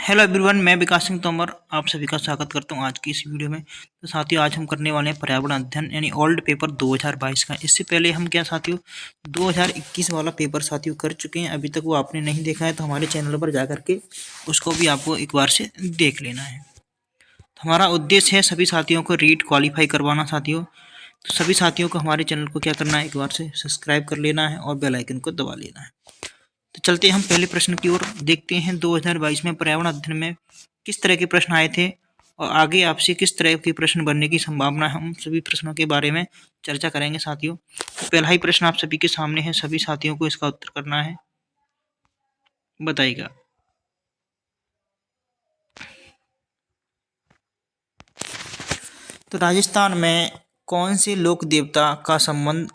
Hello everyone, मैं विकास सिंह तोमर आप सभी का स्वागत करता हूं आज की इस वीडियो में। तो साथियों, आज हम करने वाले हैं पर्यावरण अध्ययन यानी ओल्ड पेपर 2022 का। इससे पहले हम क्या साथियों 2021 वाला पेपर साथियों कर चुके हैं। अभी तक वो आपने नहीं देखा है तो हमारे चैनल पर जा करके उसको भी आपको एक बार से देख लेना है। तो हमारा उद्देश्य है सभी साथियों को रीट क्वालिफाई करवाना साथियों। तो सभी साथियों को हमारे चैनल को क्या करना है, एक बार से सब्सक्राइब कर लेना है और बेल आइकन को दबा लेना है। तो चलते हैं हम पहले प्रश्न की ओर, देखते हैं 2022 में पर्यावरण अध्ययन में किस तरह के प्रश्न आए थे और आगे आपसे किस तरह के प्रश्न बनने की संभावना है। हम सभी प्रश्नों के बारे में चर्चा करेंगे साथियों। तो पहला ही प्रश्न आप सभी के सामने है, सभी साथियों को इसका उत्तर करना है। बताइएगा। तो राजस्थान में कौन से लोक देवता का संबंध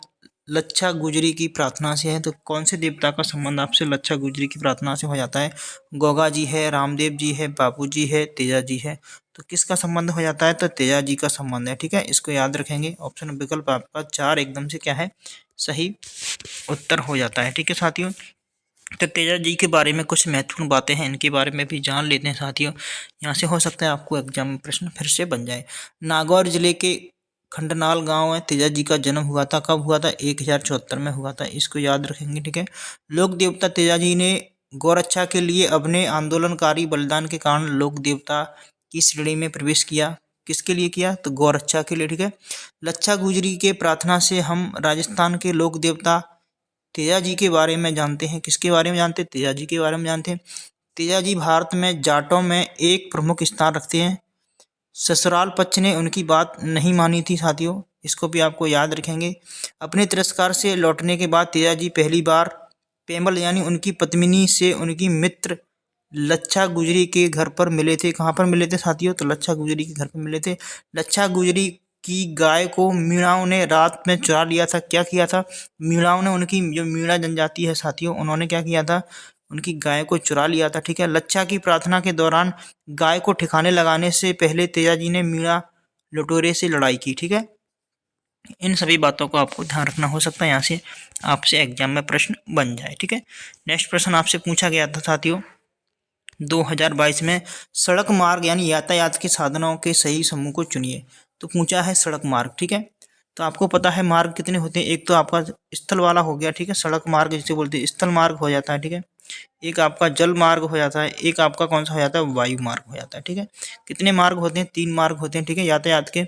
लच्छा गुजरी की प्रार्थना से है? तो कौन से देवता का संबंध आपसे लच्छा गुजरी की प्रार्थना से हो जाता है? गोगा जी है, रामदेव जी है, बापू जी है, तेजा जी है। तो किसका संबंध हो जाता है? तो तेजा जी का संबंध है। ठीक है, इसको याद रखेंगे। ऑप्शन विकल्प आपका 4 एकदम से क्या है, सही उत्तर हो जाता है। ठीक है साथियों, तो तेजा जी के बारे में कुछ महत्वपूर्ण बातें हैं, इनके बारे में भी जान लेते हैं साथियों। यहाँ से हो सकता है आपको एग्जाम में प्रश्न फिर से बन जाए। नागौर जिले के खंडनाल गांव में तेजा जी का जन्म हुआ था। कब हुआ था? 1074 में हुआ था। इसको याद रखेंगे। ठीक है, लोक देवता तेजा जी ने गौरक्षा के लिए अपने आंदोलनकारी बलिदान के कारण लोक देवता की श्रेणी में प्रवेश किया। किसके लिए किया? तो गौरक्षा के लिए। ठीक है, लच्छा गुजरी के प्रार्थना से हम राजस्थान के लोक देवता तेजा जी के बारे में जानते हैं। किसके बारे में जानते हैं? तेजा जी के बारे में जानते हैं। तेजा जी भारत में जाटों में एक प्रमुख स्थान रखते हैं। ससुराल पक्ष ने उनकी बात नहीं मानी थी साथियों, इसको भी आपको याद रखेंगे। अपने तिरस्कार से लौटने के बाद तेजा जी पहली बार पेमल यानी उनकी पत्मिनी से उनकी मित्र लच्छा गुजरी के घर पर मिले थे। कहाँ पर मिले थे साथियों? तो लच्छा गुजरी के घर पर मिले थे। लच्छा गुजरी की गाय को मीणाओं ने रात में चुरा लिया था। क्या किया था? मीणाओं ने, उनकी जो मीणा जनजाति है साथियों, उन्होंने क्या किया था? उनकी गाय को चुरा लिया था। ठीक है, लच्छा की प्रार्थना के दौरान गाय को ठिकाने लगाने से पहले तेजा जी ने मीणा लुटेरे से लड़ाई की। ठीक है, इन सभी बातों को आपको ध्यान रखना। हो सकता है यहाँ से आपसे एग्जाम में प्रश्न बन जाए। ठीक है, नेक्स्ट प्रश्न आपसे पूछा गया था साथियों 2022 में, सड़क मार्ग यानी यातायात के साधनों के सही समूह को चुनिए। तो पूछा है सड़क मार्ग। ठीक है, तो आपको पता है मार्ग कितने होते हैं। एक तो आपका स्थल वाला हो गया। ठीक है, सड़क मार्ग जिसे बोलते हैं, स्थल मार्ग हो जाता है। ठीक है, एक आपका जल मार्ग हो जाता है, एक आपका कौन सा हो जाता है? वायु मार्ग हो जाता है। ठीक है, कितने मार्ग होते हैं? 3 मार्ग होते हैं। ठीक है, यातायात के।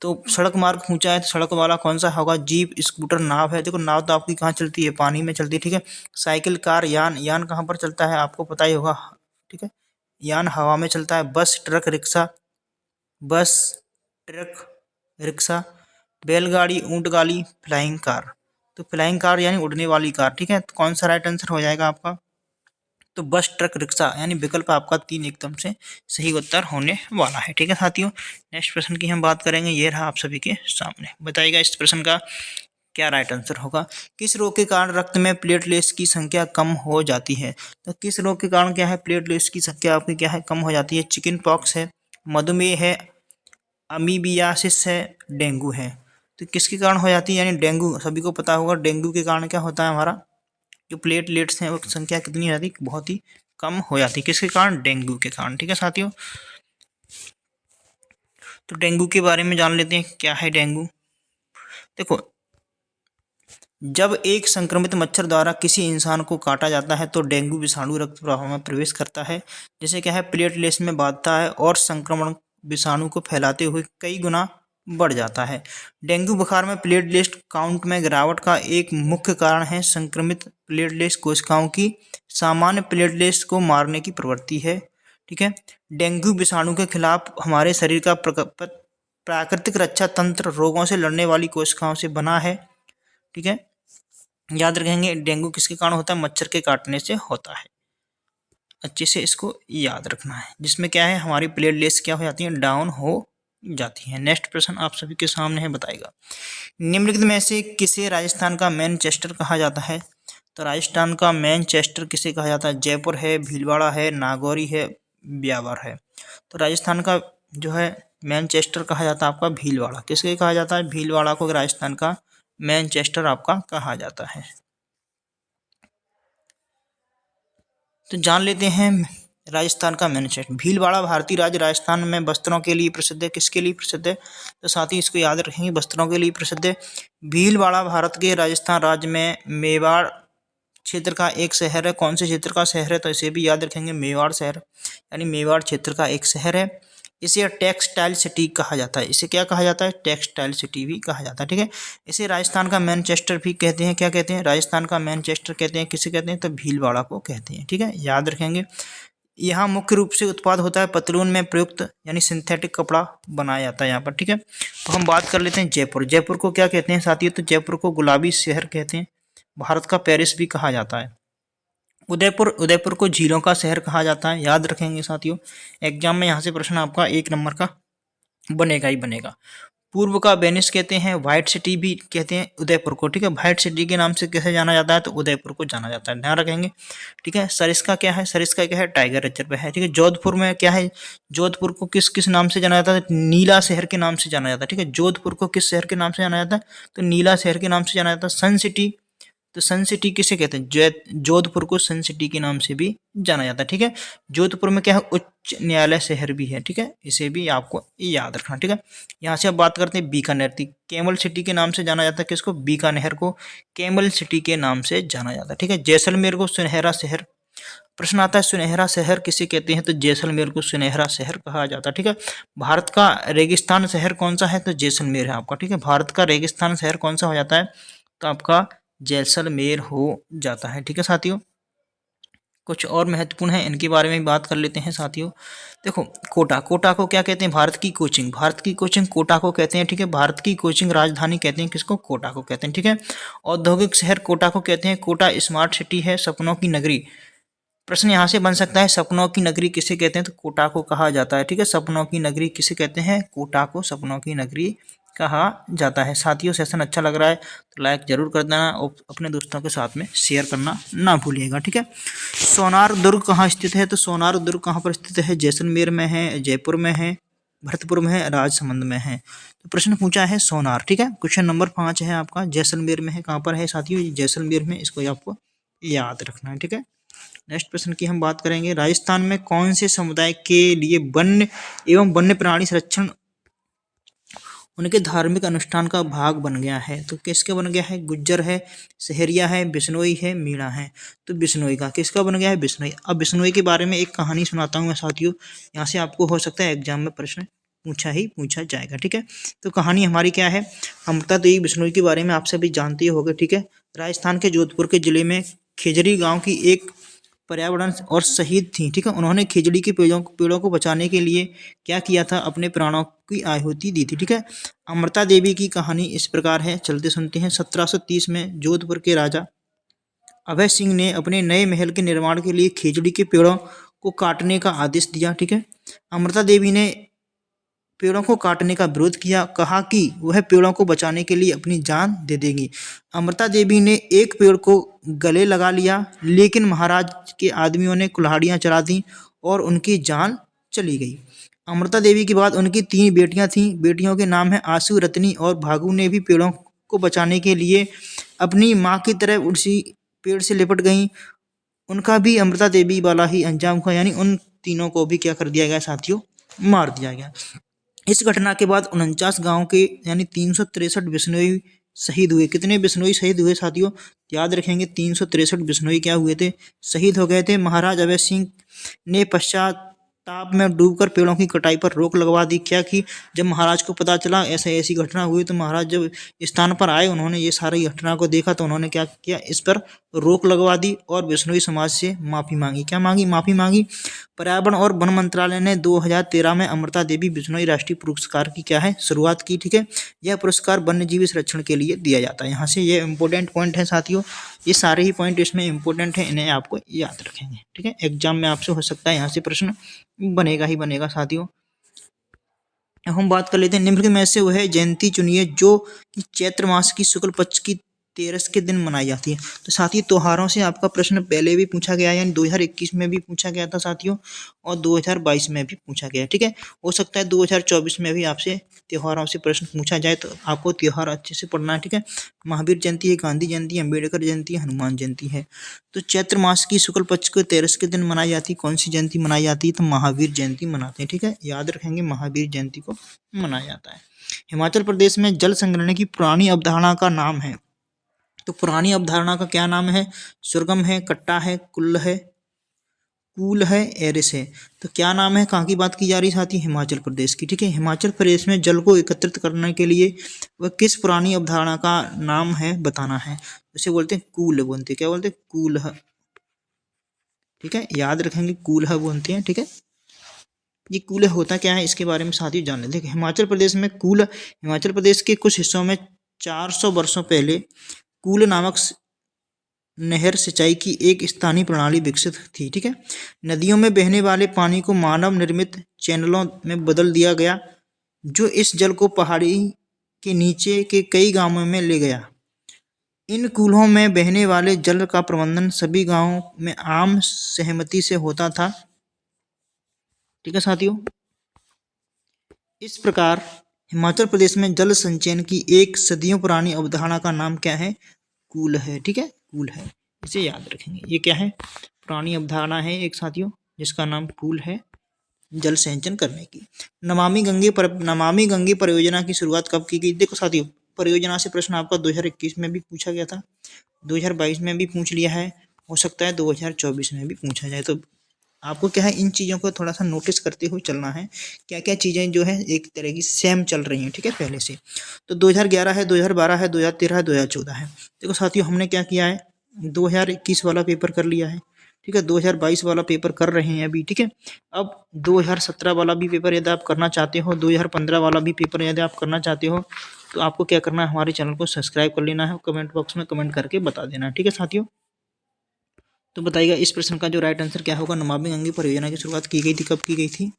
तो सड़क मार्ग पूछा है तो सड़क वाला कौन सा होगा? जीप, स्कूटर, नाव है। देखो नाव तो आपकी कहाँ चलती है? पानी में चलती है। ठीक है, साइकिल, कार, यान, यान कहाँ पर चलता है? आपको पता ही होगा। ठीक है, यान हवा में चलता है। बस, ट्रक, रिक्शा, बस, ट्रक, रिक्शा, बैलगाड़ी, ऊंटगाड़ी, फ्लाइंग कार। तो फ्लाइंग कार यानी उड़ने वाली कार। ठीक है, तो कौन सा राइट आंसर हो जाएगा आपका? तो बस, ट्रक, रिक्शा यानी विकल्प आपका 3 एकदम से सही उत्तर होने वाला है। ठीक है साथियों, नेक्स्ट प्रश्न की हम बात करेंगे। ये रहा आप सभी के सामने। बताइएगा इस प्रश्न का क्या राइट आंसर होगा। किस रोग के कारण रक्त में प्लेटलेट्स की संख्या कम हो जाती है? तो किस रोग के कारण क्या है, प्लेटलेट्स की संख्या आपकी क्या है, कम हो जाती है? चिकन पॉक्स है, मधुमेह है, अमीबियासिस है, डेंगू है। तो किसके कारण हो जाती है? यानी डेंगू, सभी को पता होगा डेंगू के कारण क्या होता है, हमारा जो प्लेटलेट्स हैं वो संख्या कितनी हो जाती है? बहुत ही कम हो जाती है। किसके कारण? डेंगू के कारण। ठीक है साथियों, तो डेंगू के बारे में जान लेते हैं। क्या है डेंगू? देखो, जब एक संक्रमित मच्छर द्वारा किसी इंसान को काटा जाता है तो डेंगू विषाणु रक्त प्रवाह में प्रवेश करता है, जिसे क्या है, प्लेटलेट्स में बांधता है और संक्रमण विषाणु को फैलाते हुए कई गुना बढ़ जाता है। डेंगू बुखार में प्लेटलेट काउंट में गिरावट का एक मुख्य कारण है संक्रमित प्लेटलेट्स कोशिकाओं की सामान्य प्लेटलेट्स को मारने की प्रवृत्ति है। ठीक है, डेंगू विषाणु के खिलाफ हमारे शरीर का प्राकृतिक रक्षा तंत्र रोगों से लड़ने वाली कोशिकाओं से बना है। ठीक है, याद रखेंगे डेंगू किसके कारण होता है? मच्छर के काटने से होता है। अच्छे से इसको याद रखना है, जिसमें क्या है, हमारी प्लेटलेट्स क्या हो जाती हैं? डाउन हो जाती हैं। नेक्स्ट प्रश्न आप सभी के सामने है। बताएगा निम्नलिखित में से किसे राजस्थान का मैनचेस्टर कहा जाता है? तो राजस्थान का मैनचेस्टर किसे कहा जाता है? जयपुर है, भीलवाड़ा है, नागौरी है, ब्यावर है। तो राजस्थान का जो है मैनचेस्टर कहा जाता है आपका भीलवाड़ा। किसके कहा जाता है? भीलवाड़ा को राजस्थान का मैनचेस्टर आपका कहा जाता है। तो जान लेते हैं राजस्थान का मैनचेस्टर। भीलवाड़ा भारतीय राज्य राजस्थान में वस्त्रों के लिए प्रसिद्ध है। किसके लिए प्रसिद्ध है? तो साथ ही इसको याद रखेंगे, वस्त्रों के लिए प्रसिद्ध है। भीलवाड़ा भारत के राजस्थान राज्य में मेवाड़ क्षेत्र का एक शहर है। कौन से क्षेत्र का शहर है? तो इसे भी याद रखेंगे, मेवाड़ शहर, यानी मेवाड़ क्षेत्र का एक शहर है। इसे टेक्सटाइल सिटी कहा जाता है। इसे क्या कहा जाता है? टेक्सटाइल सिटी भी कहा जाता है। ठीक है, इसे राजस्थान का मैनचेस्टर भी कहते हैं। क्या कहते हैं? राजस्थान का मैनचेस्टर कहते हैं। किसे कहते हैं? तो भीलवाड़ा को कहते हैं। ठीक है, याद रखेंगे। यहाँ मुख्य रूप से उत्पाद होता है पतलून में प्रयुक्त यानी सिंथेटिक कपड़ा बनाया जाता है यहाँ पर। ठीक है, तो हम बात कर लेते हैं जयपुर। जयपुर को क्या कहते हैं साथियों? तो जयपुर को गुलाबी शहर कहते हैं। भारत का पेरिस भी कहा जाता है। उदयपुर, उदयपुर को झीलों का शहर कहा जाता है। याद रखेंगे साथियों, एग्जाम में यहाँ से प्रश्न आपका 1 नंबर का बनेगा ही बनेगा। पूर्व का वेनिस कहते हैं, व्हाइट सिटी भी कहते हैं उदयपुर को। ठीक है, व्हाइट सिटी के नाम से कैसे जाना जाता है? तो उदयपुर को जाना जाता है, ध्यान रखेंगे। ठीक है, सरिस्का क्या है? सरिस्का क्या है? टाइगर रिजर्व है। ठीक है, जोधपुर में क्या है? जोधपुर को किस किस नाम से जाना जाता है? नीला शहर के नाम से जाना जाता है। ठीक है, जोधपुर को किस शहर के नाम से जाना जाता है? तो नीला शहर के नाम से जाना जाता है। सन सिटी, तो सन सिटी किसे कहते हैं? जोधपुर को सन सिटी के नाम से भी जाना जाता है। ठीक है, जोधपुर में क्या है? उच्च न्यायालय शहर भी है। ठीक है, इसे भी आपको याद रखना। ठीक है, यहाँ से अब बात करते हैं बीकानेर की। कैमल सिटी के नाम से जाना जाता है। किसको? बीकानेर को कैमल सिटी के नाम से जाना जाता है। ठीक है, जैसलमेर को सुनहरा शहर, प्रश्न आता है सुनहरा शहर किसे कहते हैं? तो जैसलमेर को सुनहरा शहर कहा जाता है। ठीक है, भारत का रेगिस्तान शहर कौन सा है? तो जैसलमेर है आपका। ठीक है, भारत का रेगिस्तान शहर कौन सा हो जाता है? तो आपका जैसलमेर हो जाता है। ठीक है साथियों, कुछ और महत्वपूर्ण है, इनके बारे में बात कर लेते हैं साथियों। देखो, कोटा, कोटा को क्या कहते हैं? भारत की कोचिंग, भारत की कोचिंग कोटा को कहते हैं। ठीक है, भारत की कोचिंग राजधानी कहते हैं किसको? कोटा को कहते हैं। ठीक है, औद्योगिक शहर कोटा को कहते हैं। कोटा स्मार्ट सिटी है, सपनों की नगरी। प्रश्न यहाँ से बन सकता है, सपनों की नगरी किसे कहते हैं? तो कोटा को कहा जाता है। ठीक है, सपनों की नगरी किसे कहते हैं? कोटा को सपनों की नगरी कहा जाता है। साथियों, सेशन अच्छा लग रहा है तो लाइक जरूर कर देना और अपने दोस्तों के साथ में शेयर करना ना भूलिएगा। ठीक है, सोनार दुर्ग कहाँ स्थित है? तो सोनार दुर्ग कहाँ पर स्थित है? जैसलमेर में है, जयपुर में है, भरतपुर में है, राजसमंद में है। तो प्रश्न पूछा है सोनार। ठीक है, क्वेश्चन नंबर 5 है आपका, जैसलमेर में है। कहाँ पर है साथियों? जैसलमेर में, इसको आपको याद रखना है। ठीक है, नेक्स्ट प्रश्न की हम बात करेंगे, राजस्थान में कौन से समुदाय के लिए वन्य एवं वन्य प्राणी संरक्षण उनके धार्मिक अनुष्ठान का भाग बन गया है? तो किसका बन गया है? गुज्जर है, सहरिया है, बिश्नोई है, मीणा है। तो बिश्नोई का, किसका बन गया है? बिश्नोई। अब बिश्नोई के बारे में एक कहानी सुनाता हूँ मैं साथियों, यहाँ से आपको हो सकता है एग्जाम में प्रश्न पूछा जाएगा। ठीक है, तो कहानी हमारी क्या है? अमृता देवी बिश्नोई के बारे में आप सभी जानते ही होंगे। ठीक है, राजस्थान के जोधपुर के जिले में खेजरी गांव की एक पर्यावरण और शहीद थी। ठीक है, उन्होंने खिजड़ी के पेड़ों को बचाने के लिए क्या किया था? अपने प्राणों की आहुति दी थी। ठीक है, अमृता देवी की कहानी इस प्रकार है, चलते सुनते हैं। 1730 में जोधपुर के राजा अभय सिंह ने अपने नए महल के निर्माण के लिए खिजड़ी के पेड़ों को काटने का आदेश दिया। ठीक है, अमृता देवी ने पेड़ों को काटने का विरोध किया, कहा कि वह पेड़ों को बचाने के लिए अपनी जान दे देंगी। अमृता देवी ने एक पेड़ को गले लगा लिया, लेकिन महाराज के आदमियों ने कुल्हाड़ियां चला दी और उनकी जान चली गई। अमृता देवी के बाद उनकी 3 बेटियां थीं। बेटियों के नाम है आंसू, रत्नी और भागू ने भी पेड़ों को बचाने के लिए अपनी माँ की तरह उसी पेड़ से लिपट गईं। उनका भी अमृता देवी वाला ही अंजाम हुआ, यानी उन तीनों को भी क्या कर दिया गया साथियों? मार दिया गया। इस घटना के बाद 49 गांव के यानी 363 बिश्नोई शहीद हुए। कितने बिश्नोई शहीद हुए साथियों? याद रखेंगे, 363 बिश्नोई क्या हुए थे? शहीद हो गए थे। महाराज अभय सिंह ने पश्चाताप में डूबकर पेड़ों की कटाई पर रोक लगवा दी। क्या कि जब महाराज को पता चला ऐसी घटना हुई, तो महाराज जब स्थान पर आए, उन्होंने ये सारी घटना को देखा, तो उन्होंने क्या किया? इस पर रोक लगवा दी और बिश्नोई समाज से माफी मांगी। क्या मांगी? माफी मांगी। पर्यावरण और वन मंत्रालय ने 2013 में अमृता देवी बिश्नोई राष्ट्रीय पुरस्कार की क्या है? शुरुआत की। ठीक है, यह पुरस्कार वन्यजीवी संरक्षण के लिए दिया जाता है। यहाँ से ये इंपॉर्टेंट पॉइंट है साथियों, ये सारे ही पॉइंट इसमें इंपॉर्टेंट है, इन्हें आपको याद रखेंगे। ठीक है, एग्जाम में आपसे हो सकता है यहाँ से प्रश्न बनेगा ही बनेगा साथियों। हम बात कर लेते हैं, निम्न में से वह जयंती चुनिए जो चैत्र मास की शुक्ल पक्ष की तेरस के दिन मनाई जाती है। तो साथियों त्योहारों से आपका प्रश्न पहले भी पूछा गया है, यानी 2021 में भी पूछा गया था साथियों, और 2022 में भी पूछा गया है। ठीक है, हो सकता है 2024 में भी आपसे त्योहारों से प्रश्न पूछा जाए, तो आपको त्योहार अच्छे से पढ़ना है। ठीक है, महावीर जयंती है, गांधी जयंती है, अम्बेडकर जयंती है, हनुमान जयंती है। तो चैत्र मास की शुक्ल पक्ष को तेरस के दिन मनाई जाती है। कौन सी जयंती मनाई जाती है? तो महावीर जयंती मनाते हैं। ठीक है, याद रखेंगे, महावीर जयंती को मनाया जाता है। हिमाचल प्रदेश में जल संग्रहण की पुरानी अवधारणा का नाम है। तो पुरानी अवधारणा का क्या नाम है? सुरगम है, कट्टा है, कुल है, कूल है, एरिस है। तो क्या नाम है? कहाँ की बात की जा रही साथी? हिमाचल प्रदेश की। ठीक है, हिमाचल प्रदेश में जल को एकत्रित करने के लिए वह किस पुरानी अवधारणा का नाम है बताना है। जैसे बोलते हैं कूल बोलते हैं, क्या बोलते हैं? कूल है। ठीक है, याद रखेंगे, कूल है बोलते हैं। ठीक है, ये कूल होता क्या है इसके बारे में साथियों जान लेते हैं। हिमाचल प्रदेश में कूल, हिमाचल प्रदेश के कुछ हिस्सों में 400 वर्षों पहले कूल नामक नहर सिंचाई की एक स्थानीय प्रणाली विकसित थी। ठीक है, नदियों में बहने वाले पानी को मानव निर्मित चैनलों में बदल दिया गया, जो इस जल को पहाड़ी के नीचे के कई गांवों में ले गया। इन कूलों में बहने वाले जल का प्रबंधन सभी गांवों में आम सहमति से होता था। ठीक है साथियों, इस प्रकार हिमाचल प्रदेश में जल संचयन की एक सदियों पुरानी अवधारणा का नाम क्या है? कूल है। ठीक है, कूल है, इसे याद रखेंगे। ये क्या है? पुरानी अवधारणा है एक साथियों, जिसका नाम कूल है, जल संचयन करने की। नमामि गंगे परियोजना की शुरुआत कब की गई? देखो साथियों, परियोजना से प्रश्न आपका 2021 में भी पूछा गया था, 2022 में भी पूछ लिया है, हो सकता है 2024 में भी पूछा जाए। तो आपको क्या है, इन चीज़ों को थोड़ा सा नोटिस करते हुए चलना है, क्या क्या चीज़ें जो है एक तरह की सेम चल रही हैं। ठीक है, पहले से। तो 2011 है, 2012 है, 2013 है, 2014 है। देखो साथियों, हमने क्या किया है, 2021 वाला पेपर कर लिया है। ठीक है, 2022 वाला पेपर कर रहे हैं अभी। ठीक है, अब 2017 वाला भी पेपर यदि आप करना चाहते हो, 2015 वाला भी पेपर यदि आप करना चाहते हो, तो आपको क्या करना है, हमारे चैनल को सब्सक्राइब कर लेना है, कमेंट बॉक्स में कमेंट करके बता देना है। ठीक है साथियों, तो बताइएगा इस प्रश्न का जो राइट आंसर क्या होगा। नमामि गंगे परियोजना की शुरुआत की गई थी, कब की गई थी?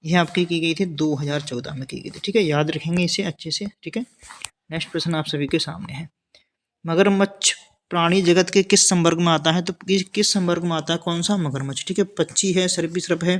यह आपकी की गई थी 2014 में की गई थी। ठीक है, याद रखेंगे इसे अच्छे से। ठीक है, नेक्स्ट प्रश्न आप सभी के सामने है। मगरमच्छ प्राणी जगत के किस संवर्ग में आता है? तो किस संवर्ग में आता है? कौन सा मगरमच्छ? ठीक है, पक्षी है, सर्पिसर्प है,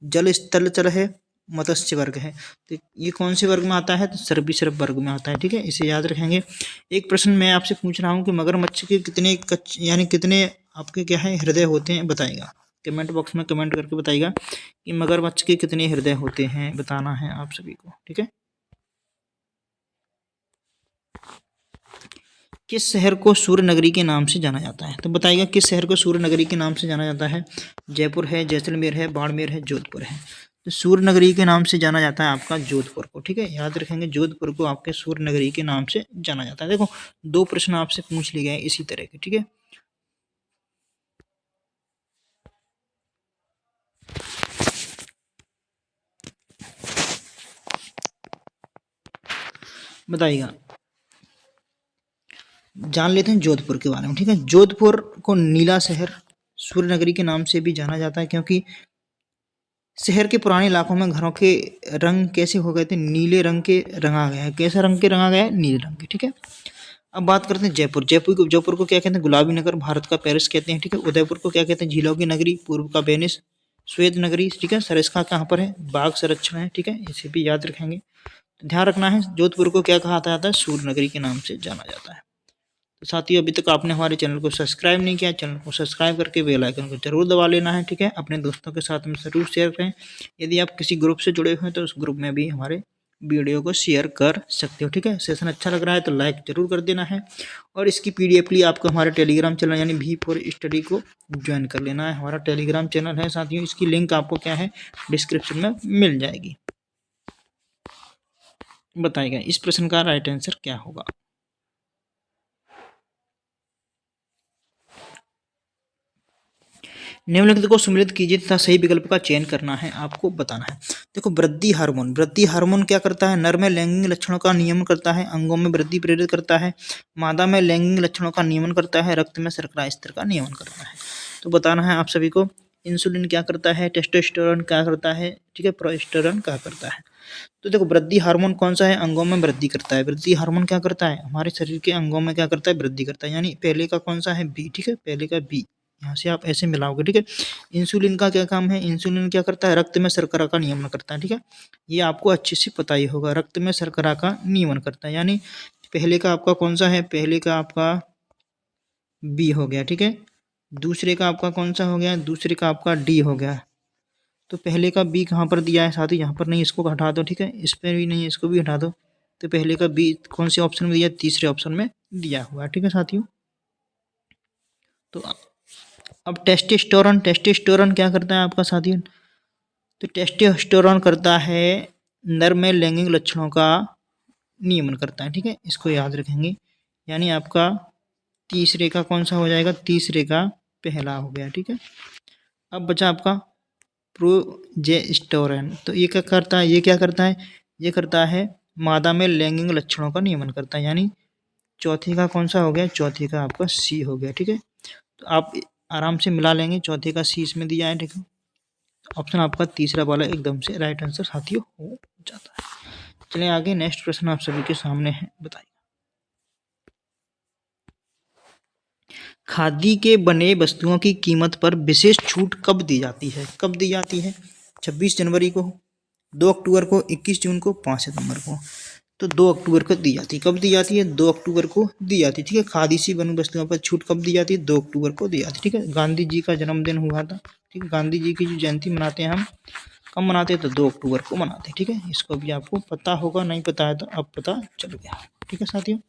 जल स्थलचर है, मत्स्य वर्ग है। तो ये कौन से वर्ग में आता है? तो सर्पिसर्प वर्ग में आता है। ठीक है, इसे याद रखेंगे। एक प्रश्न मैं आपसे पूछ रहा हूँ कि मगरमच्छ के कितने यानी कितने आपके क्या है हृदय होते हैं, बताइएगा। कमेंट बॉक्स में कमेंट करके बताइएगा कि मगरमच्छ के कितने हृदय होते हैं, बताना है आप सभी को। ठीक है, किस शहर को सूर्य नगरी के नाम से जाना जाता है? तो बताइएगा किस शहर को सूर्य नगरी के नाम से जाना जाता है? जयपुर है, जैसलमेर है, बाड़मेर है, जोधपुर है। तो सूर्य नगरी के नाम से जाना जाता है आपका जोधपुर को। ठीक है, याद रखेंगे, जोधपुर को आपके सूर्य नगरी के नाम से जाना जाता है। देखो, 2 प्रश्न आपसे पूछ लिए गए इसी तरह के। ठीक है, बताइएगा, जान लेते हैं जोधपुर के बारे में। ठीक है, जोधपुर को नीला शहर सूर्य नगरी के नाम से भी जाना जाता है, क्योंकि शहर के पुराने इलाकों में घरों के रंग कैसे हो गए थे? नीले रंग के रंगा गया है। कैसे रंग के रंगा गया है? नीले रंग के। ठीक है, अब बात करते हैं जयपुर। जयपुर को क्या कहते हैं? गुलाबी नगर, भारत का पेरिस कहते हैं। ठीक है, उदयपुर को क्या कहते हैं? झीलों की नगरी, पूर्व का वेनिस, श्वेत नगरी। ठीक है, सरिस्का कहाँ पर है? बाघ संरक्षण है। ठीक है, इसे भी याद रखेंगे। ध्यान रखना है, जोधपुर को क्या कहा जाता है? सूर्य नगरी के नाम से जाना जाता है। तो साथियों, अभी तक आपने हमारे चैनल को सब्सक्राइब नहीं किया, चैनल को सब्सक्राइब करके बेल आइकन को जरूर दबा लेना है। ठीक है, अपने दोस्तों के साथ में जरूर शेयर करें। यदि आप किसी ग्रुप से जुड़े हुए हैं तो उस ग्रुप में भी हमारे वीडियो को शेयर कर सकते हो। ठीक है, सेशन अच्छा लग रहा है तो लाइक जरूर कर देना है, और इसकी PDF के लिए आपको हमारे टेलीग्राम चैनल यानी V4 स्टडी को ज्वाइन कर लेना है। हमारा टेलीग्राम चैनल है साथियों, इसकी लिंक आपको क्या है, डिस्क्रिप्शन में मिल जाएगी। बताइएगा इस प्रश्न का राइट आंसर क्या होगा। निम्नलिखित को सम्मिलित कीजिए तथा सही विकल्प का चयन करना है, आपको बताना है। देखो, वृद्धि हार्मोन क्या करता है? नर में लैंगिक लक्षणों का नियमन करता है, अंगों में वृद्धि प्रेरित करता है, मादा में लैंगिक लक्षणों का नियमन करता है, रक्त में शर्करा स्तर का नियमन करता है। तो बताना है आप सभी को इंसुलिन क्या करता है, टेस्टोस्टेरोन क्या करता है, ठीक है, प्रोजेस्टेरोन क्या करता है। तो देखो वृद्धि हार्मोन कौन सा है, अंगों में वृद्धि करता है। वृद्धि हार्मोन क्या करता है, हमारे शरीर के अंगों में क्या करता है, वृद्धि करता है। यानी पहले का कौन सा है, बी, ठीक है, पहले का बी, यहाँ से आप ऐसे मिलाओगे, ठीक है। इंसुलिन का क्या काम है, इंसुलिन क्या करता है, रक्त में शर्करा का नियमन करता है, ठीक है। ये आपको अच्छे से पता ही होगा, रक्त में शर्करा का नियमन करता है। यानी पहले का आपका कौन सा है, पहले का आपका बी हो गया, ठीक है। दूसरे का आपका कौन सा हो गया, दूसरे का आपका डी हो गया। तो पहले का बी कहाँ पर दिया है साथी, यहाँ पर नहीं, इसको हटा दो, ठीक है, इस पर भी नहीं, इसको भी हटा दो। तो पहले का बी कौन से ऑप्शन में दिया, तीसरे ऑप्शन में दिया हुआ है, ठीक है साथियों। तो अब टेस्टोस्टेरोन, टेस्टोस्टेरोन क्या करता है आपका साथियों, तो टेस्टोस्टेरोन करता है नर में लैंगिक लक्षणों का नियमन करता है, ठीक है, इसको याद रखेंगे। यानी आपका तीसरे का कौन सा हो जाएगा, तीसरे का पहला हो गया, ठीक है। अब बचा आपका प्रोजेस्टेरोन। तो ये क्या करता है, ये क्या करता है, ये करता है मादा में लैंगिक लक्षणों का नियमन करता है। यानी चौथे का कौन सा हो गया, चौथे का आपका सी हो गया, ठीक है। तो आप आराम से मिला लेंगे, चौथे का सी इसमें दिया है, ठीक है। ऑप्शन आपका तीसरा वाला एकदम से राइट आंसर साथियों हो जाता है। चलिए आगे, नेक्स्ट प्रश्न आप सभी के सामने है, बताइए। खादी के बने वस्तुओं की कीमत पर विशेष छूट कब दी जाती है, कब दी जाती है, 26 जनवरी को, 2 अक्टूबर को, 21 जून को, 5 सितंबर को। तो 2 अक्टूबर को दी जाती है, कब दी जाती है, 2 अक्टूबर को दी जाती है, ठीक है। खादी से बनी वस्तुओं पर छूट कब दी जाती है, 2 अक्टूबर को दी जाती है, ठीक है। गांधी जी का जन्मदिन हुआ था, ठीक है, गांधी जी की जो जयंती मनाते हैं हम, कब मनाते हैं, तो 2 अक्टूबर को मनाते हैं, ठीक है। इसको भी आपको पता होगा, नहीं पता है तो अब पता चल गया, ठीक है साथियों।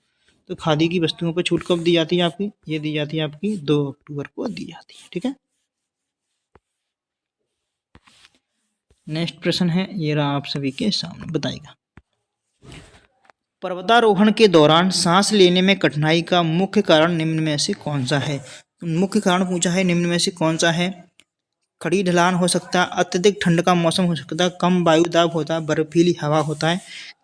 तो खादी की वस्तुओं पर छूट कब दी जाती है आपकी, ये दी जाती है आपकी 2 अक्टूबर को दी जाती है, ठीक है। नेक्स्ट प्रश्न है, ये रहा आप सभी के सामने, बताइएगा। पर्वतारोहण के दौरान सांस लेने में कठिनाई का मुख्य कारण निम्न में से कौन सा है। मुख्य कारण पूछा है, निम्न में से कौन सा है। खड़ी ढलान हो सकता है, अत्यधिक ठंड का मौसम हो सकता है, कम वायु दाब होता है, बर्फीली हवा होता है,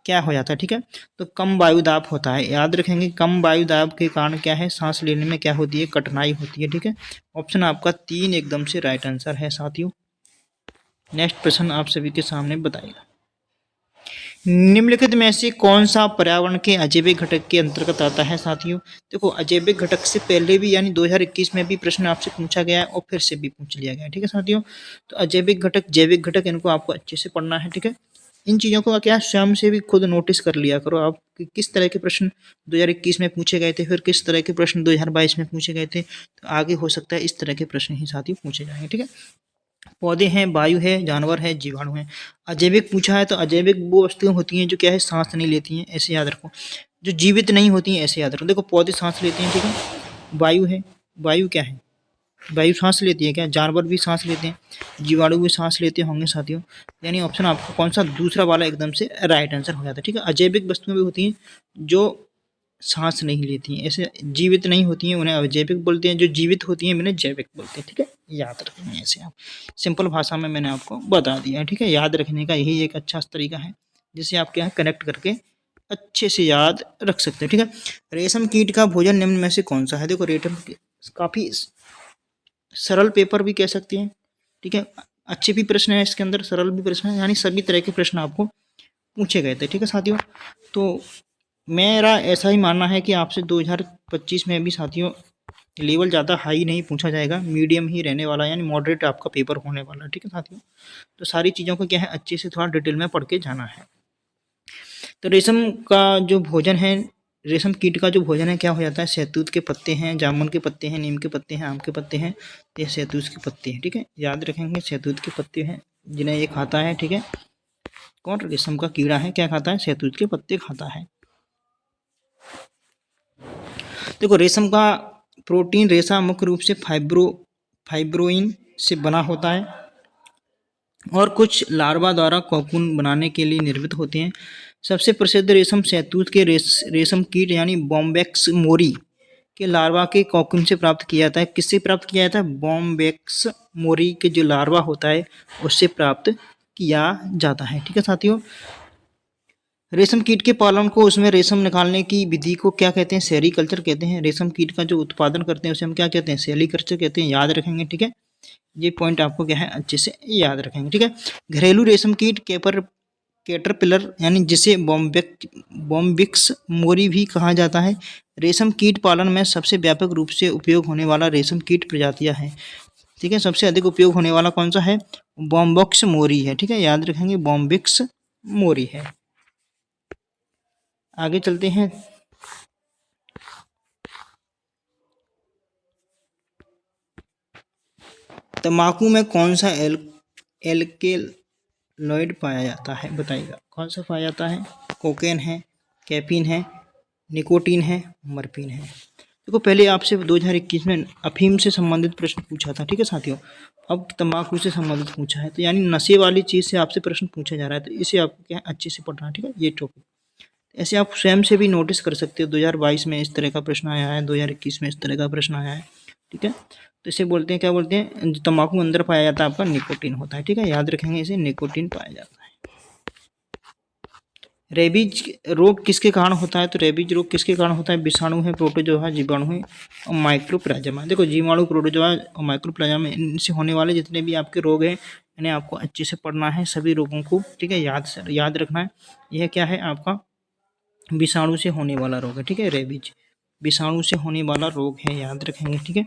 क्या हो जाता है, ठीक है। तो कम वायु दाब होता है, याद रखेंगे, कम वायु दाब के कारण क्या है, सांस लेने में क्या होती है, कठिनाई होती है, ठीक है। ऑप्शन आपका 3 एकदम से राइट आंसर है साथियों। नेक्स्ट प्रश्न आप सभी के सामने बताइएगा। निम्नलिखित में से कौन सा पर्यावरण के अजैविक घटक के अंतर्गत आता है साथियों। देखो अजैविक घटक से पहले भी यानी 2021 में भी प्रश्न आपसे पूछा गया है और फिर से भी पूछ लिया गया है, ठीक है साथियों। तो अजैविक घटक, जैविक घटक, इनको आपको अच्छे से पढ़ना है, ठीक है। इन चीज़ों को क्या स्वयं से भी खुद नोटिस कर लिया करो आप कि किस तरह के प्रश्न 2021 में पूछे गए थे, फिर किस तरह के प्रश्न 2022 में पूछे गए थे। तो आगे हो सकता है इस तरह के प्रश्न ही साथियों पूछे जाएंगे, ठीक है। पौधे हैं, वायु है, जानवर है, जीवाणु है। अजैविक पूछा है तो अजैविक वो वस्तुएं होती हैं जो क्या है, सांस नहीं लेती हैं, ऐसे याद रखो। जो जीवित नहीं होती हैं ऐसे याद रखो। देखो पौधे सांस लेते हैं, ठीक है। वायु है, वायु क्या है, वायु सांस लेती है क्या, जानवर भी सांस लेते हैं, जीवाणु भी सांस लेते होंगे साथियों। यानी ऑप्शन आपका कौन सा, दूसरा वाला एकदम से राइट आंसर हो जाता है, ठीक है। अजैविक वस्तुएं भी होती हैं जो सांस नहीं लेती हैं, ऐसे जीवित नहीं होती हैं, उन्हें अजैविक बोलते हैं। जो जीवित होती हैं उन्हें जैविक बोलते हैं, ठीक है। याद रखेंगे ऐसे आप, सिंपल भाषा में मैंने आपको बता दिया है, ठीक है। याद रखने का यही एक अच्छा तरीका है जिसे आप क्या है कनेक्ट करके अच्छे से याद रख सकते हैं, ठीक है। रेशम कीट का भोजन निम्न में से कौन सा है। देखो रेशम काफ़ी सरल पेपर भी कह सकते हैं, ठीक है। अच्छे भी प्रश्न है इसके अंदर, सरल भी प्रश्न है, यानी सभी तरह के प्रश्न आपको पूछे गए थे, ठीक है साथियों। तो मेरा ऐसा ही मानना है कि आपसे 2025 में भी साथियों लेवल ज़्यादा हाई नहीं पूछा जाएगा, मीडियम ही रहने वाला, यानी मॉडरेट आपका पेपर होने वाला है, ठीक है साथियों। तो सारी चीज़ों को क्या है अच्छे से थोड़ा डिटेल में पढ़ के जाना है। तो रेशम का जो भोजन है, रेशम कीट का जो भोजन है क्या हो जाता है, शहतूत के पत्ते हैं, जामुन के पत्ते हैं, नीम के पत्ते हैं, आम के पत्ते हैं, ये शहतूत के पत्ते हैं, ठीक है। याद रखेंगे शहतूत के पत्ते हैं जिन्हें ये खाता है, ठीक है। कौन, रेशम का कीड़ा है, क्या खाता है, शहतूत के पत्ते खाता है। देखो रेशम का प्रोटीन रेशा मुख्य रूप से फाइब्रोइन से बना होता है और कुछ लार्वा द्वारा कोकून बनाने के लिए निर्मित होते हैं। सबसे प्रसिद्ध रेशम शहतूत के रेशम कीट यानी बॉम्बेक्स मोरी के लार्वा के कोकून से प्राप्त किया जाता है। किससे प्राप्त किया जाता है, बॉम्बेक्स मोरी के जो लार्वा होता है उससे प्राप्त किया जाता है, ठीक है साथियों। रेशम कीट के पालन को, उसमें रेशम निकालने की विधि को क्या कहते हैं, सेरीकल्चर कहते हैं। रेशम कीट का जो उत्पादन करते हैं उसे हम क्या कहते हैं, सेरीकल्चर कहते हैं, याद रखेंगे, ठीक है। ये पॉइंट आपको क्या है अच्छे से याद रखेंगे, ठीक है। घरेलू रेशम कीट कैटरपिलर यानी जिसे बॉम्बिक्स मोरी भी कहा जाता है, रेशम कीट पालन में सबसे व्यापक रूप से उपयोग होने वाला रेशम कीट प्रजातियां हैं, ठीक है। सबसे अधिक उपयोग होने वाला कौन सा है? बॉम्बिक्स मोरी है, ठीक है, याद रखेंगे बॉम्बिक्स मोरी है। आगे चलते हैं। तंबाकू में कौन सा एल्केलॉइड पाया जाता है, बताइएगा कौन सा पाया जाता है? कोकेन है, कैफीन है, निकोटीन है, मर्फीन है। देखो पहले आपसे 2021 में अफीम से संबंधित प्रश्न पूछा था, ठीक है साथियों। अब तंबाकू से संबंधित पूछा है, तो यानी नशे वाली चीज़ से आपसे प्रश्न पूछा जा रहा है, तो इसे आपको क्या अच्छे से पढ़ना है, ठीक है, ये टॉपिक। ऐसे आप स्वयं से भी नोटिस कर सकते हो, 2022 में इस तरह का प्रश्न आया है, 2021 में इस तरह का प्रश्न आया है, ठीक है। तो इसे बोलते हैं, क्या बोलते हैं, जो तंबाकू अंदर पाया जाता है आपका निकोटीन होता है, ठीक है, याद रखेंगे इसे, निकोटीन पाया जाता है। रेबीज रोग किसके कारण होता है? तो रेबीज रोग किसके कारण होता है? विषाणु है, प्रोटोजोआ, जीवाणु है और माइक्रोप्लाज्मा। देखो जीवाणु, प्रोटोजोआ और माइक्रोप्लाज्मा, इनसे होने वाले जितने भी आपके रोग हैं इन्हें आपको अच्छे से पढ़ना है, सभी रोगों को, ठीक है, याद रखना है। यह क्या है आपका? विषाणु से होने वाला रोग है, ठीक है, रेबीज विषाणु से होने वाला रोग है, याद रखेंगे, ठीक है।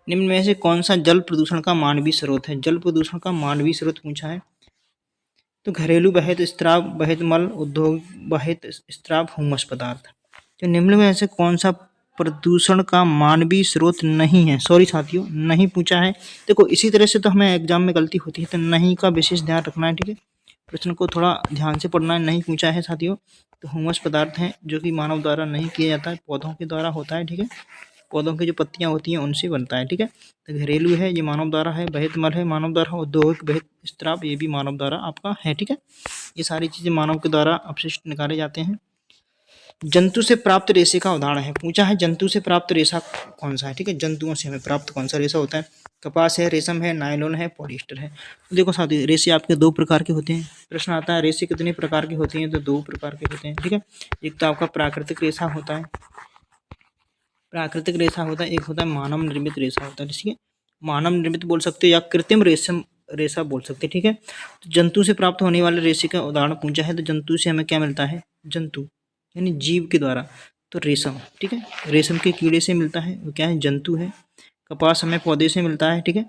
निम्न में से कौन सा जल प्रदूषण का मानवीय स्रोत है? जल प्रदूषण का मानवीय स्रोत पूछा है, तो घरेलू बहित स्त्राव, बहित मल, उद्योग बहित स्त्राव, हुमस पदार्थ। तो निम्न में से कौन सा प्रदूषण का मानवीय स्रोत नहीं है? सॉरी साथियों, नहीं पूछा है। देखो इसी तरह से तो हमें एग्जाम में गलती होती है, तो नहीं का विशेष ध्यान रखना है, ठीक है, प्रश्न को थोड़ा ध्यान से पढ़ना है। नहीं पूछा है साथियों। तो हुमस पदार्थ है जो कि मानव द्वारा नहीं किया जाता है, पौधों के द्वारा होता है, ठीक है, पौधों की जो पत्तियां होती हैं उनसे बनता है, ठीक है। तो घरेलू है, ये मानव द्वारा है, बहित मल है मानव द्वारा, औद्योगिक बहित स्त्राव ये भी मानव द्वारा आपका है, ठीक है। ये सारी चीज़ें मानव के द्वारा अपशिष्ट निकाले जाते हैं। जंतु से प्राप्त रेशे का उदाहरण है, पूछा है जंतु से प्राप्त रेशा कौन सा है, ठीक है, जंतुओं से हमें प्राप्त कौन सा रेशा होता है? कपास है, रेशम है, नायलॉन है, पॉलिएस्टर है। तो देखो साथियों, रेशे आपके दो प्रकार के होते हैं। प्रश्न आता है रेशे कितने प्रकार के होते हैं? तो दो प्रकार के होते हैं, ठीक है। एक तो आपका प्राकृतिक रेशा होता है, प्राकृतिक रेशा होता है, एक होता है मानव निर्मित रेशा होता है, ठीक है। मानव निर्मित बोल सकते हो या कृत्रिम रेशा बोल सकते हैं, ठीक है। तो जंतु से प्राप्त होने वाले रेशे का उदाहरण पूछा है, तो जंतु से हमें क्या मिलता है? जंतु यानी जीव के द्वारा, तो रेशम, ठीक है, रेशम के कीड़े से मिलता है, वो क्या है? जंतु है। कपास हमें पौधे से मिलता है, ठीक है,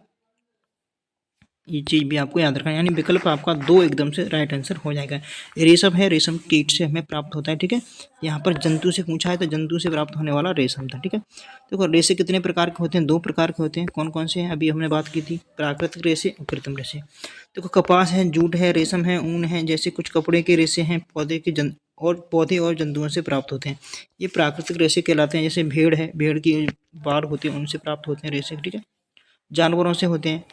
ये चीज़ भी आपको याद रखना है, यानी विकल्प आपका दो एकदम से राइट आंसर हो जाएगा। रेशम है, रेशम कीट से हमें प्राप्त होता है, ठीक है। यहाँ पर जंतु से पूछा है, तो जंतु से प्राप्त होने वाला रेशम था, ठीक है। देखो रेशे कितने प्रकार के होते हैं? दो प्रकार के होते हैं। कौन कौन से हैं? अभी हमने बात की थी, प्राकृतिक रेशे और कृत्रिम रेशे। देखो कपास है, जूट है, रेशम है, ऊन है, जैसे कुछ कपड़े के रेशे हैं, पौधे और जंतुओं से प्राप्त होते हैं, ये प्राकृतिक रेशे कहलाते हैं। जैसे भेड़ है, भेड़ की बाल होती है उनसे प्राप्त होते हैं रेशे, ठीक है। जानवरों से होते हैं,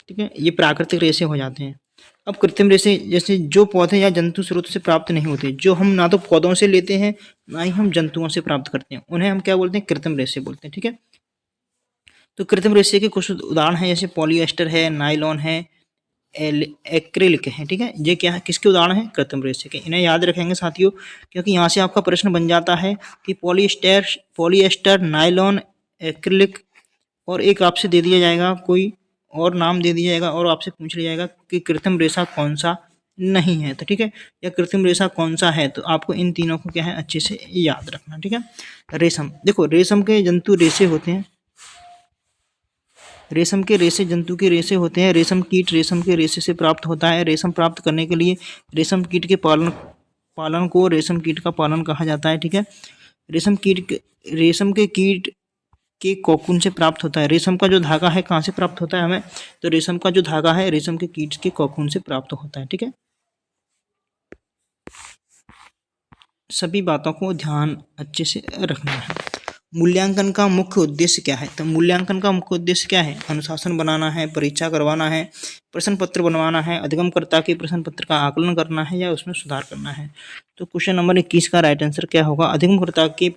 ठीक है, ये प्राकृतिक रेशे हो जाते हैं। अब कृत्रिम रेशे जैसे जो पौधे या जंतु स्रोत से प्राप्त नहीं होते, जो हम ना तो पौधों से लेते हैं ना ही हम जंतुओं से प्राप्त करते हैं, उन्हें हम क्या बोलते हैं? कृत्रिम रेशे बोलते हैं, ठीक है। तो कृत्रिम रेशे के कुछ उदाहरण हैं, जैसे पॉलिएस्टर है, नायलॉन है, एक्रिलिक है, ठीक है। ये क्या है? किसके उदाहरण हैं? कृत्रिम रेशे के। इन्हें याद रखेंगे साथियों, क्योंकि यहाँ से आपका प्रश्न बन जाता है कि पॉलिएस्टर, नायलॉन, एक्रिलिक, और एक आपसे दे दिया जाएगा कोई और नाम दे दिया जाएगा और आपसे पूछ लिया जाएगा कि कृत्रिम रेशा कौन सा नहीं है, तो ठीक है, या कृत्रिम रेशा कौन सा है, तो आपको इन तीनों को क्या है अच्छे से याद रखना, ठीक है। रेशम, देखो रेशम के जंतु रेशे होते हैं, रेशम के रेशे जंतु के रेशे होते हैं। रेशम कीट रेशम के रेशे से प्राप्त होता है। रेशम प्राप्त करने के लिए रेशम कीट के पालन को रेशम कीट का पालन कहा जाता है, ठीक है। रेशम के कीट के कोकून से प्राप्त होता है। रेशम का जो धागा है कहाँ से प्राप्त होता है हमें? तो रेशम का जो धागा है रेशम के कीट के कोकून से प्राप्त होता है, ठीक है। सभी बातों को ध्यान अच्छे से रखना है। मूल्यांकन का मुख्य उद्देश्य क्या है? तो मूल्यांकन का मुख्य उद्देश्य क्या है? अनुशासन बनाना है, परीक्षा करवाना है, प्रश्न पत्र बनवाना है, अधिगमकर्ता के प्रश्न पत्र का आकलन करना है या उसमें सुधार करना है। तो क्वेश्चन नंबर 21 का राइट आंसर क्या होगा? अधिगमकर्ता के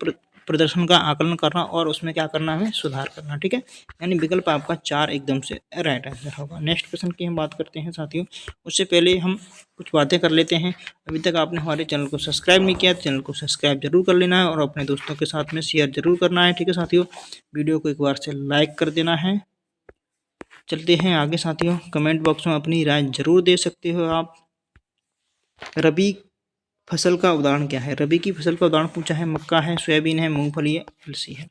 प्रदर्शन का आकलन करना और उसमें क्या करना है? सुधार करना, ठीक है। यानी विकल्प आपका 4 एकदम से राइट आंसर होगा। नेक्स्ट क्वेश्चन की हम बात करते हैं साथियों, उससे पहले हम कुछ बातें कर लेते हैं। अभी तक आपने हमारे चैनल को सब्सक्राइब नहीं किया तो चैनल को सब्सक्राइब जरूर कर लेना है और अपने दोस्तों के साथ में शेयर जरूर करना है, ठीक है साथियों। वीडियो को एक बार से लाइक कर देना है। चलते हैं आगे साथियों। कमेंट बॉक्स में अपनी राय जरूर दे सकते हो आप। रबी फसल का उदाहरण क्या है? रबी की फसल का उदाहरण पूछा है, मक्का है, सोयाबीन है, मूंगफली है, अलसी है।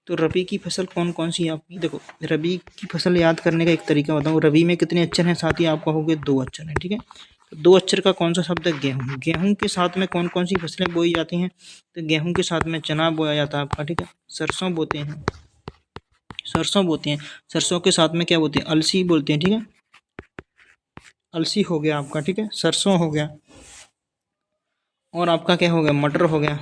तो रबी की फसल कौन कौन सी है आपकी? देखो, रबी की फसल याद करने का एक तरीका बताऊँ। रबी में कितने अक्षर हैं साथी? आप कहोगे 2 अक्षर हैं, ठीक है। तो 2 अक्षर का कौन सा शब्द है? गेहूँ। गेहूँ के साथ में कौन कौन सी फसलें बोई जाती हैं? तो गेहूँ के साथ में चना बोया जाता है आपका, ठीक है। सरसों बोते हैं, सरसों बोते हैं। सरसों के साथ में क्या बोते हैं? अलसी बोलते हैं, ठीक है। अलसी हो गया आपका, ठीक है। सरसों हो गया, और आपका क्या हो गया? मटर हो गया।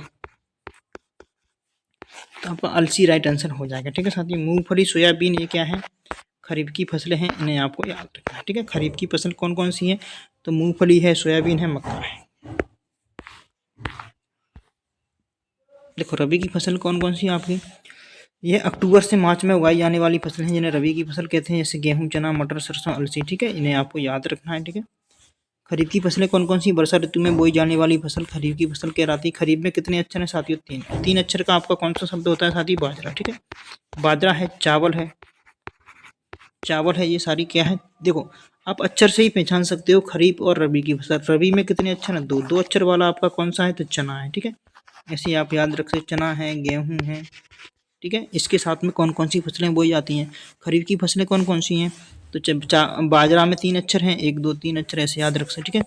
तो आपका अलसी राइट आंसर हो जाएगा, ठीक है साथी। मूंगफली, सोयाबीन, ये क्या है? खरीफ की फसलें हैं, इन्हें आपको याद रखना है, ठीक है। खरीफ की फसल कौन कौन सी है? तो मूंगफली है, सोयाबीन है, मक्का है। देखो, रबी की फसल कौन कौन सी है आपकी? ये अक्टूबर से मार्च में उगाई जाने वाली फसलें हैं, जिन्हें रबी की फसल कहते हैं, जैसे गेहूं, चना, मटर, सरसों, अलसी, ठीक है। इन्हें आपको याद रखना है, ठीक है। खरीफ की फसलें कौन कौन सी? वर्षा ऋतु में बोई जाने वाली फसल खरीफ की फसल कहलाती है। खरीफ में कितने अक्षर हैं साथियों? 3। 3 अक्षर का आपका कौन सा शब्द होता है साथी? बाजरा, ठीक है। बाजरा है, चावल है, चावल है, ये सारी क्या है? देखो, आप अक्षर से ही पहचान सकते हो खरीफ और रबी की फसल। रबी में कितने अक्षर हैं? 2। 2 अक्षर वाला आपका कौन सा है? तो चना है, ठीक है। ऐसे ही आप याद रख सकते, चना है, गेहूं है, ठीक है। इसके साथ में कौन कौन सी फसलें बोई जाती हैं? खरीफ की फसलें कौन कौन सी हैं? तो बाजरा में 3 अक्षर हैं, 1 2 3 अक्षर, ऐसे याद रख सकते, ठीक है।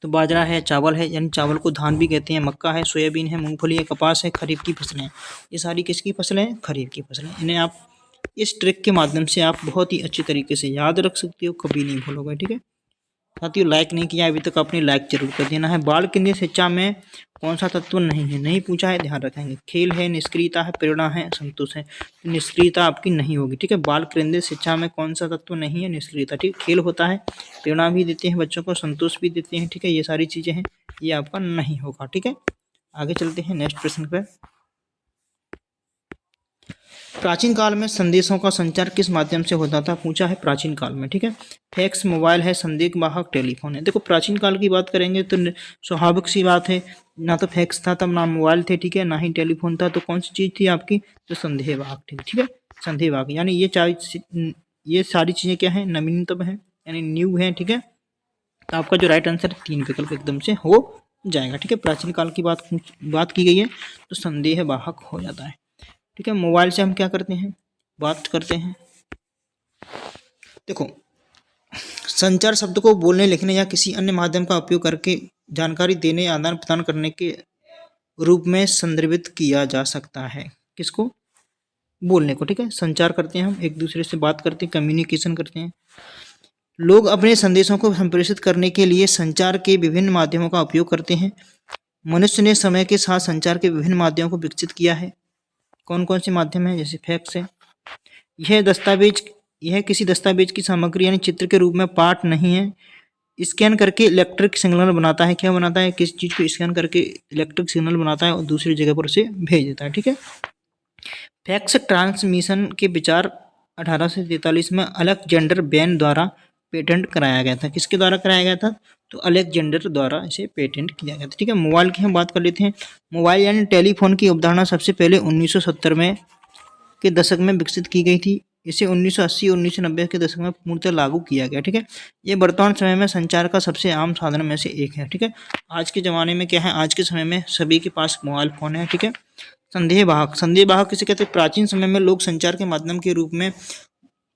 तो बाजरा है, चावल है, यानी चावल को धान भी कहते हैं, मक्का है, सोयाबीन है, मूंगफली है, कपास है, खरीफ की फसलें हैं। ये सारी किसकी फसलें हैं? खरीफ की फसलें। इन्हें आप इस ट्रिक के माध्यम से आप बहुत ही अच्छी तरीके से याद रख सकते हो, कभी नहीं भूलोगे, ठीक है। साथियों, लाइक नहीं किया अभी तक, अपनी लाइक जरूर कर देना है। बाल केंद्रीय शिक्षा में कौन सा तत्व नहीं है? नहीं पूछा है, ध्यान रखेंगे। खेल है, निष्क्रियता है, प्रेरणा है, संतोष है। तो निष्क्रियता आपकी नहीं होगी, ठीक है। बाल केंद्रीय शिक्षा में कौन सा तत्व नहीं है? निष्क्रियता, ठीक है। खेल होता है, प्रेरणा भी देते हैं बच्चों को, संतोष भी देते हैं, ठीक है। ये सारी चीजें हैं, ये आपका नहीं होगा, ठीक है। आगे चलते हैं नेक्स्ट प्रश्न पर। प्राचीन काल में संदेशों का संचार किस माध्यम से होता था? पूछा है प्राचीन काल में, ठीक है। फैक्स, मोबाइल है, संदेश वाहक, टेलीफोन है। देखो, प्राचीन काल की बात करेंगे तो स्वाभाविक सी बात है, ना तो फैक्स था तब, ना मोबाइल थे, ठीक है, ना ही टेलीफोन था। तो कौन सी चीज़ थी आपकी? तो संदेश वाहक थी, ठीक है। संदेश वाहक, यानी ये सारी चीज़ें क्या है? नवीनतम है, यानी न्यू है, ठीक है। तो आपका जो राइट आंसर 3 विकल्प एकदम से हो जाएगा, ठीक है। प्राचीन काल की बात की गई है, तो संदेश वाहक हो जाता है, ठीक है। मोबाइल से हम क्या करते हैं? बात करते हैं। देखो, संचार शब्द को बोलने, लिखने या किसी अन्य माध्यम का उपयोग करके जानकारी देने, आदान प्रदान करने के रूप में संदर्भित किया जा सकता है। किसको? बोलने को, ठीक है। संचार करते हैं, हम एक दूसरे से बात करते हैं, कम्युनिकेशन करते हैं। लोग अपने संदेशों को संप्रेषित करने के लिए संचार के विभिन्न माध्यमों का उपयोग करते हैं। मनुष्य ने समय के साथ संचार के विभिन्न माध्यमों को विकसित किया है। कौन कौन से माध्यम है? जैसे फैक्स है, यह किसी दस्तावेज की सामग्री यानी चित्र के रूप में पाठ नहीं है। स्कैन करके इलेक्ट्रिक सिग्नल बनाता है। क्या बनाता है? किसी चीज़ को स्कैन करके इलेक्ट्रिक सिग्नल बनाता है और दूसरी जगह पर उसे भेज देता है, ठीक है। फैक्स ट्रांसमिशन के विचार 1843 में अलेक्जेंडर बेन द्वारा पेटेंट कराया गया था। किसके द्वारा कराया गया था? तो अलेक्जेंडर द्वारा इसे पेटेंट किया गया था, ठीक है। मोबाइल की हम बात कर लेते हैं। मोबाइल यानी टेलीफोन की अवधारणा सबसे पहले 1970 में के दशक में विकसित की गई थी। इसे 1980 और 1990 के दशक में पूर्णतः लागू किया गया, ठीक है। ये वर्तमान समय में संचार का सबसे आम साधन में से एक है, ठीक है। आज के ज़माने में क्या है? आज के समय में सभी के पास मोबाइल फ़ोन है, ठीक है। संदेहवाहक किसे कहते हैं? प्राचीन समय में लोग संचार के माध्यम के रूप में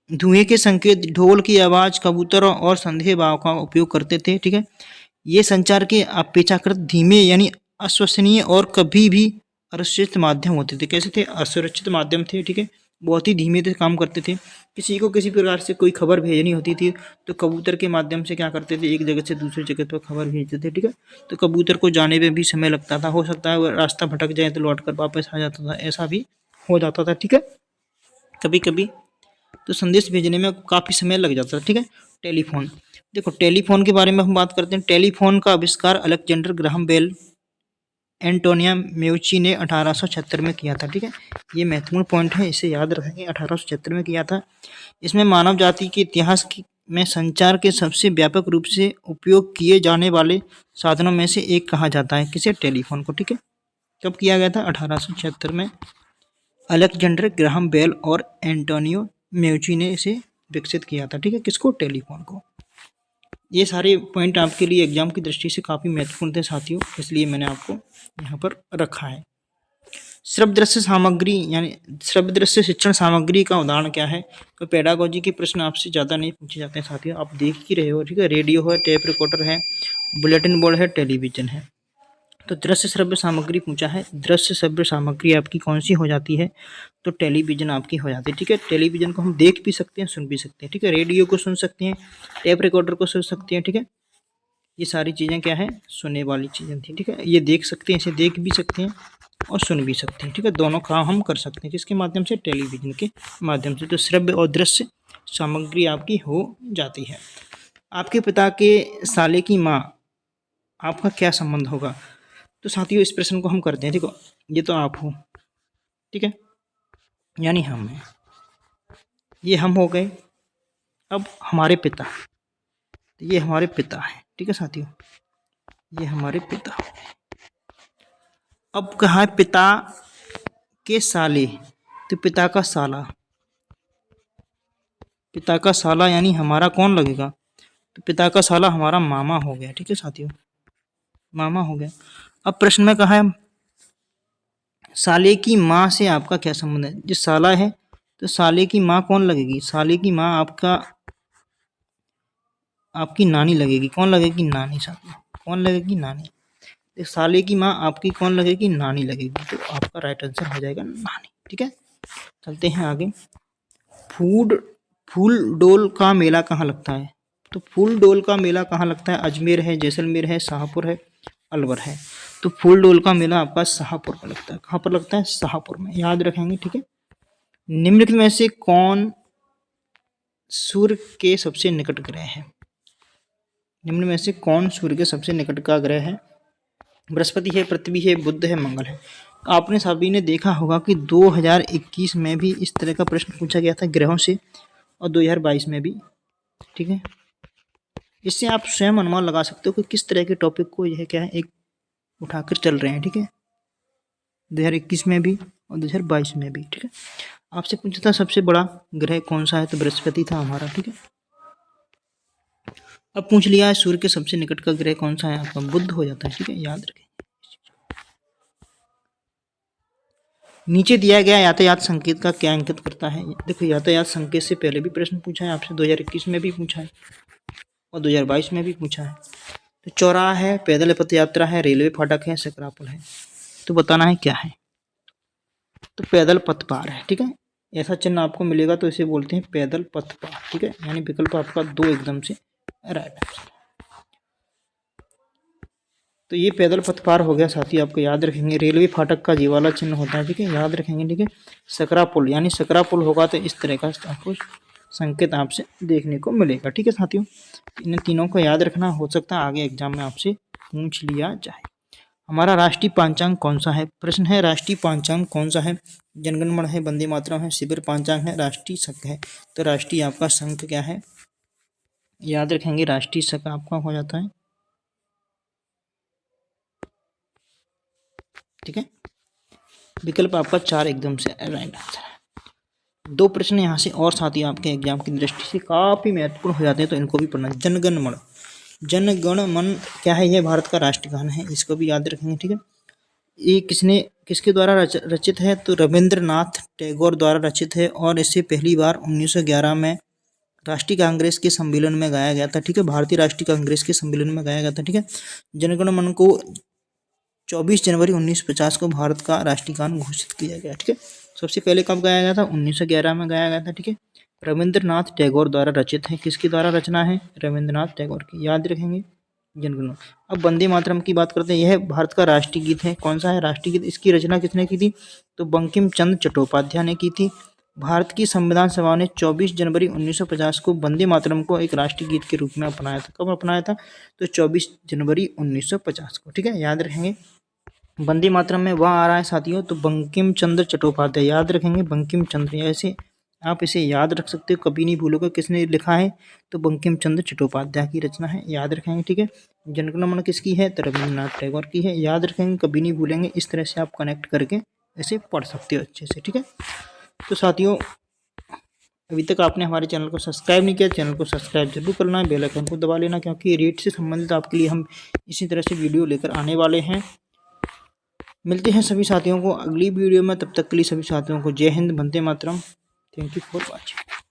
धुएं के संकेत, ढोल की आवाज़, कबूतरों और संदेहवाहक का उपयोग करते थे, ठीक है। ये संचार के अपेक्षाकृत धीमे यानी अविश्वसनीय और कभी भी असुरक्षित माध्यम होते थे। कैसे थे? असुरक्षित माध्यम थे, ठीक है। बहुत ही धीमे से काम करते थे। किसी को किसी प्रकार से कोई खबर भेजनी होती थी तो कबूतर के माध्यम से क्या करते थे? एक जगह से दूसरी जगह पर खबर भेजते थे, ठीक है। तो कबूतर को जाने में भी समय लगता था, हो सकता है वो रास्ता भटक जाए तो लौट कर वापस आ जाता था, ऐसा भी हो जाता था, ठीक है। कभी कभी तो संदेश भेजने में काफ़ी समय लग जाता था, ठीक है। टेलीफोन, देखो टेलीफोन के बारे में हम बात करते हैं। टेलीफोन का आविष्कार अलेक्जेंडर ग्राहम बेल, एंटोनिया मेउची ने 1876 में किया था, ठीक है। ये महत्वपूर्ण पॉइंट है, इसे याद रखेंगे। 1876 में किया था। इसमें मानव जाति के इतिहास में संचार के सबसे व्यापक रूप से उपयोग किए जाने वाले साधनों में से एक कहा जाता है। किसे? टेलीफोन को, ठीक है। कब किया गया था? 1876 में। अलेक्जेंडर ग्राहम बेल और एंटोनियो म्यूची ने इसे विकसित किया था, ठीक है, किसको, टेलीफोन को। ये सारे पॉइंट आपके लिए एग्जाम की दृष्टि से काफ़ी महत्वपूर्ण थे साथियों, इसलिए मैंने आपको यहाँ पर रखा है। श्रव्य दृश्य सामग्री यानी श्रव्य दृश्य शिक्षण सामग्री का उदाहरण क्या है? तो पेडागोजी के प्रश्न आपसे ज़्यादा नहीं पूछे जाते हैं साथियों, आप देख ही रहे हो, ठीक है। रेडियो है, टेप रिकॉर्डर है, बुलेटिन बोर्ड है, टेलीविजन है। तो दृश्य श्रव्य सामग्री पूछा है, दृश्य श्रव्य सामग्री आपकी कौन सी हो जाती है? तो टेलीविजन आपकी हो जाती है, ठीक है। टेलीविजन को हम देख भी सकते हैं, सुन भी सकते हैं, ठीक है। रेडियो को सुन सकते हैं, टेप रिकॉर्डर को सुन सकते हैं, ठीक है। ये सारी चीज़ें क्या है, सुनने वाली चीज़ें थी, ठीक है। ये देख सकते हैं, इसे देख भी सकते हैं और सुन भी सकते हैं, ठीक है। दोनों काम हम कर सकते हैं, किसके माध्यम से, टेलीविजन के माध्यम से। तो श्रव्य और दृश्य सामग्री आपकी हो जाती है। आपके पिता के साले की माँ, आपका क्या संबंध होगा? तो साथियों इस प्रश्न को हम करते हैं, देखो ये तो आप हो, ठीक है, यानी हम हैं, ये हम हो गए। अब हमारे पिता, ये हमारे पिता है, ठीक है साथियों, ये हमारे पिता। अब कहा है पिता के साले, तो पिता का साला, पिता का साला यानी हमारा कौन लगेगा? तो पिता का साला हमारा मामा हो गया, ठीक है साथियों, मामा हो गया। अब प्रश्न में कहा है साले की माँ से आपका क्या संबंध है? जो साला है तो साले की माँ कौन लगेगी? साले की माँ आपकी नानी लगेगी। कौन लगेगी? नानी साथियों, कौन लगेगी? नानी। तो साले की माँ आपकी कौन लगेगी? नानी लगेगी। तो आपका राइट आंसर हो जाएगा नानी, ठीक है। चलते हैं आगे। फूल डोल का मेला कहाँ लगता है? तो फूल डोल का मेला कहाँ लगता है? अजमेर है, जैसलमेर है, शाहपुर है, अलवर है। तो फूल डोल का मेला आपका शाहपुर में लगता है। कहाँ पर लगता है? शाहपुर में, याद रखेंगे, ठीक है। निम्नलिखित में से कौन सूर्य के सबसे निकट ग्रह है? निम्न में से कौन सूर्य के सबसे निकट का ग्रह है? बृहस्पति है, पृथ्वी है, बुध है, मंगल है। आपने सभी ने देखा होगा कि 2021 में भी इस तरह का प्रश्न पूछा गया था ग्रहों से, और 2022 में भी, ठीक है। इससे आप स्वयं अनुमान लगा सकते हो कि किस तरह के टॉपिक को यह क्या है, एक उठाकर चल रहे हैं, ठीक है, 2021 में भी और 2022 में भी, ठीक है। आपसे पूछा था सबसे बड़ा ग्रह कौन सा है? तो बृहस्पति था हमारा, ठीक है। अब पूछ लिया है सूर्य के सबसे निकट का ग्रह कौन सा है? आपका बुध हो जाता है, ठीक है, याद रखें। नीचे दिया गया यातायात संकेत का क्या इंगित करता है? देखो यातायात संकेत से पहले भी प्रश्न पूछा है आपसे, 2021 में भी पूछा है और 2022 में भी पूछा है। तो चौराहा है, पैदल पथ यात्रा है, रेलवे फाटक है, सकरा पुल है। तो बताना है क्या है? तो पैदल पथ पार है, ठीक है। ऐसा चिन्ह आपको मिलेगा तो इसे बोलते हैं पैदल पथ पार, ठीक है। यानी विकल्प आपका 2 एकदम से राइट आंसर। तो ये पैदल पथ पार हो गया साथी, आपको याद रखेंगे। रेलवे फाटक का जी वाला चिन्ह होता है, ठीक है, याद रखेंगे, ठीक है। सकरा पुल, यानी सकरा पुल होगा तो इस तरह का आपको संकेत आपसे देखने को मिलेगा, ठीक है साथियों। इन तीनों को याद रखना, हो सकता है आगे एग्जाम में आपसे पूछ लिया जाए। हमारा राष्ट्रीय पांचांग कौन सा है? प्रश्न है राष्ट्रीय पांचांग कौन सा है? जनगण मन है, वंदे मातरम है, शिविर पांचांग है, राष्ट्रीय शक है। तो राष्ट्रीय आपका संघ क्या है? याद रखेंगे, राष्ट्रीय शक आपका हो जाता है, ठीक है। विकल्प आपका 4 एकदम से राइट आंसर है। 2 प्रश्न यहाँ से और साथ ही आपके एग्जाम की दृष्टि से काफ़ी महत्वपूर्ण हो जाते हैं, तो इनको भी पढ़ना। जनगण मन, जनगण मन क्या है? यह भारत का राष्ट्रगान है, इसको भी याद रखेंगे, ठीक है। ये किसके द्वारा रचित है? तो रविंद्रनाथ टैगोर द्वारा रचित है, और इसे पहली बार 1911 में राष्ट्रीय कांग्रेस के सम्मेलन में गाया गया था, ठीक है। भारतीय राष्ट्रीय कांग्रेस के सम्मेलन में गाया गया था, ठीक है। जनगण मन को 24 जनवरी 1950 को भारत का राष्ट्रीय गान घोषित किया गया, ठीक है। सबसे पहले कब गाया गया था? 1911 में गाया गया था, ठीक है। रविंद्रनाथ टैगोर द्वारा रचित है। किसकी द्वारा रचना है? रविंद्रनाथ टैगोर की, याद रखेंगे, जनगण। अब वंदे मातरम की बात करते हैं। यह भारत का राष्ट्रीय गीत है। कौन सा है राष्ट्रीय गीत? इसकी रचना किसने की थी? तो बंकिम चंद्र चट्टोपाध्याय ने की थी। भारत की संविधान सभा ने 24 जनवरी 1950 को वंदे मातरम को एक राष्ट्रीय गीत के रूप में अपनाया था। कब अपनाया था? तो 24 जनवरी 1950 को, ठीक है, याद रखेंगे। वंदे मातरम में वह आ रहा है साथियों, तो बंकिम चंद्र चट्टोपाध्याय, याद रखेंगे, बंकिम चंद्र। ऐसे आप इसे याद रख सकते हो, कभी नहीं भूलोगे किसने लिखा है, तो बंकिम चंद्र चट्टोपाध्याय की रचना है, याद रखेंगे, ठीक है। जनगण मन किसकी है? तो रविंद्रनाथ टैगोर की है, याद रखेंगे, कभी नहीं भूलेंगे। इस तरह से आप कनेक्ट करके इसे पढ़ सकते हो अच्छे से, ठीक है। तो साथियों अभी तक आपने हमारे चैनल को सब्सक्राइब नहीं किया, चैनल को सब्सक्राइब जरूर करना है, बेल आइकन को दबा लेना, क्योंकि रेट से संबंधित आपके लिए हम इसी तरह से वीडियो लेकर आने वाले हैं। मिलते हैं सभी साथियों को अगली वीडियो में, तब तक के लिए सभी साथियों को जय Hind, Vande Mataram. Thank you for watching.